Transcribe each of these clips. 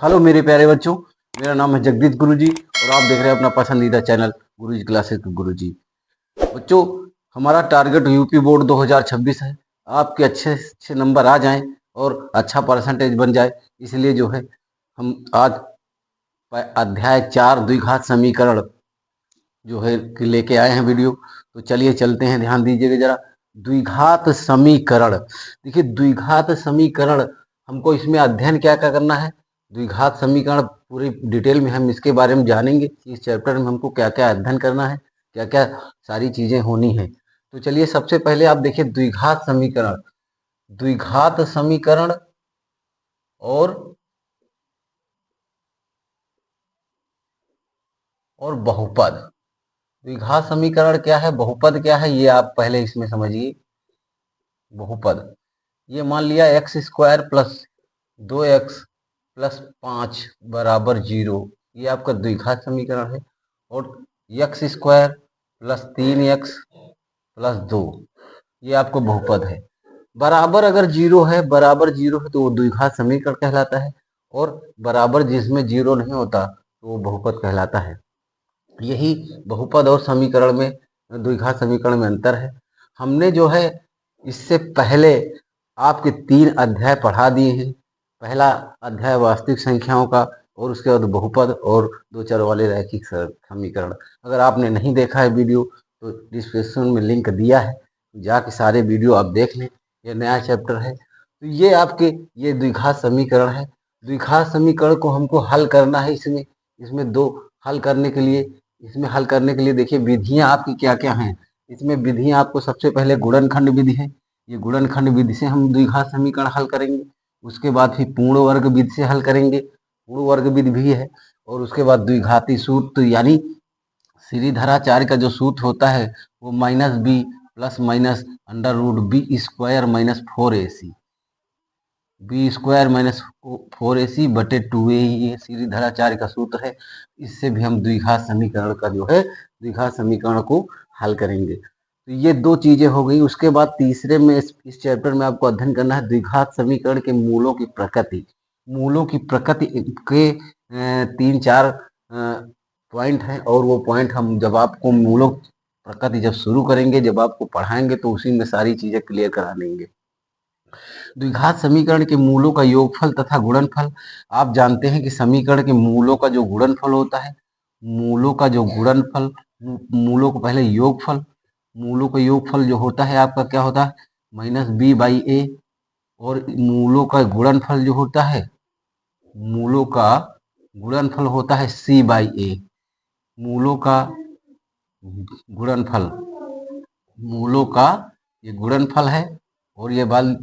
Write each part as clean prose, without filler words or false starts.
Hello मेरे प्यारे बच्चों, मेरा नाम है जगदीश गुरुजी और आप देख रहे हैं अपना पसंदीदा चैनल गुरुजी क्लासेस गुरुजी। बच्चों, हमारा टारगेट यूपी बोर्ड 2026 है। आपके अच्छे अच्छे नंबर आ जाएं और अच्छा परसेंटेज बन जाए, इसलिए जो है हम आज अध्याय 4 द्विघात समीकरण जो है कि लेके आए हैं वीडियो। तो चलिए चलते हैं, ध्यान दीजिएगा जरा। द्विघात समीकरण, देखिए द्विघात समीकरण हमको इसमें अध्ययन क्या क्या करना है। द्विघात समीकरण पूरी डिटेल में हम इसके बारे में जानेंगे कि इस चैप्टर में हमको क्या क्या अध्ययन करना है, क्या क्या सारी चीजें होनी है। तो चलिए सबसे पहले आप देखिए द्विघात समीकरण। द्विघात समीकरण और बहुपद। द्विघात समीकरण क्या है, बहुपद क्या है, ये आप पहले इसमें समझिए। बहुपद, ये मान लिया x square plus 2x plus 5 बराबर 0, ये आपका द्विघात समीकरण है। और x square plus 3x plus 2, ये आपको बहुपद है। बराबर अगर 0 है, बराबर 0 है तो वो द्विघात समीकरण कहलाता है, और बराबर जिसमें 0 नहीं होता तो वो बहुपद कहलाता है। यही बहुपद और समीकरण में, द्विघात समीकरण में अंतर है। हमने जो है इससे पहले आपके 3 अध्याय पढ़ा दिए हैं। पहला अध्याय वास्तविक संख्याओं का, और उसके बाद बहुपद और 2 चर वाले रैखिक समीकरण। अगर आपने नहीं देखा है वीडियो तो डिस्क्रिप्शन में लिंक दिया है, जाके सारे वीडियो आप देख लें। ये नया चैप्टर है। तो ये आपके ये द्विघात समीकरण है। द्विघात समीकरण को हमको हल करना है। इसमें दो हल करने के लिए, इसमें हल करने के लिए देखिए विधियां आपकी क्या क्या हैं। इसमें विधियां आपको सबसे पहले गुणनखंड विधि है। ये गुणनखंड विधि से हम द्विघात समीकरण हल करेंगे। उसके बाद फिर पूर्ण वर्ग विधि से हल करेंगे, पूर्ण वर्ग विधि भी है। और उसके बाद द्विघाती सूत्र यानी श्रीधराचार्य का जो सूत्र होता है वो -b plus minus under root B square minus 4ac, B square minus 4ac बटे 2a, ये श्रीधराचार्य का सूत्र है। इससे भी हम द्विघात समीकरण का जो है द्विघात समीकरण को हल करेंगे। तो ये 2 चीजें हो गई। उसके बाद तीसरे में इस चैप्टर में आपको अध्ययन करना है द्विघात समीकरण के मूलों की प्रकृति। मूलों की प्रकृति के 3-4 पॉइंट हैं, और वो पॉइंट हम जब आपको मूलों की प्रकृति जब शुरू करेंगे, जब आपको पढ़ाएंगे तो उसी में सारी चीजें क्लियर करा देंगे। द्विघात समीकरण के मूलों का योगफल तथा गुणनफल। आप जानते हैं कि समीकरण के मूलों का जो गुणनफल होता है, मूलों का जो गुणनफल, मूलों को पहले योगफल, मूलों का योगफल जो होता है आपका क्या होता है -b/a, और मूलों का गुणनफल जो होता है, मूलों का गुणनफल होता है c/a। मूलों का गुणनफल, मूलों का ये गुणनफल है, और ये बाल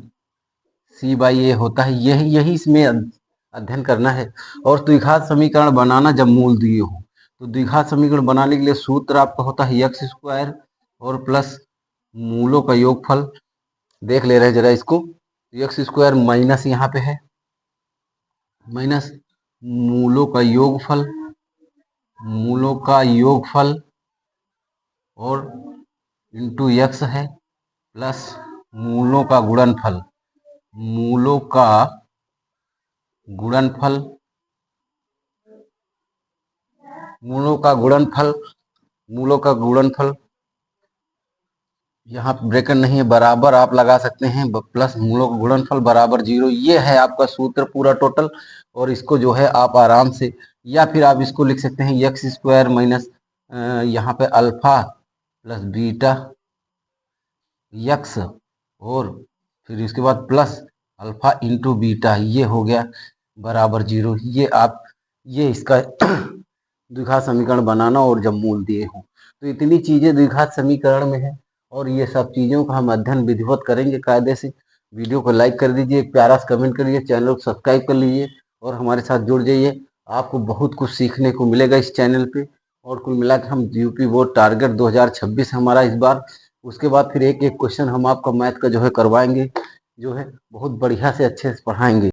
c/a होता है। यही इसमें अध्ययन करना है। और द्विघात समीकरण बनाना जब मूल दिए हो, तो द्विघात समीकरण बनाने के लिए सूत्र आपका होता है एक्स स्क्वायर और प्लस मूलों का योगफल। देख ले रहे हैं जरा इसको, एक्स स्क्वायर माइनस यहाँ पे है, माइनस मूलों का योगफल, मूलों का योगफल और इंटू एक्स है, प्लस मूलों का गुणनफल, मूलों का गुणनफल, मूलों का गुणनफल, मूलों का गुणनफल, यहाँ ब्रैकेट नहीं है, बराबर आप लगा सकते हैं, प्लस मूलों का गुणनफल बराबर 0। ये है आपका सूत्र पूरा टोटल। और इसको जो है आप आराम से, या फिर आप इसको लिख सकते हैं एक्स स्क्वायर माइनस यहाँ पे अल्फा प्लस बीटा एक्स, और फिर इसके बाद प्लस अल्फा इंटू बीटा, ये हो गया बराबर 0। ये इसका द्विघात समीकरण बनाना, और जब मूल दिए हों तो इतनी चीजें द्विघात समीकरण में है। और ये सब चीजों का हम अध्ययन विधिवत करेंगे कायदे से। वीडियो को लाइक कर दीजिए, एक प्यारा सा कमेंट करिए, चैनल को सब्सक्राइब कर लीजिए और हमारे साथ जुड़ जाइए। आपको बहुत कुछ सीखने को मिलेगा इस चैनल पे। और कुल मिला के हम यूपी बोर्ड टारगेट 2026 हमारा इस बार। उसके बाद फिर एक एक क्वेश्चन हम आपका मैथ का जो है करवाएंगे, जो है बहुत बढ़िया से अच्छे से पढ़ाएंगे।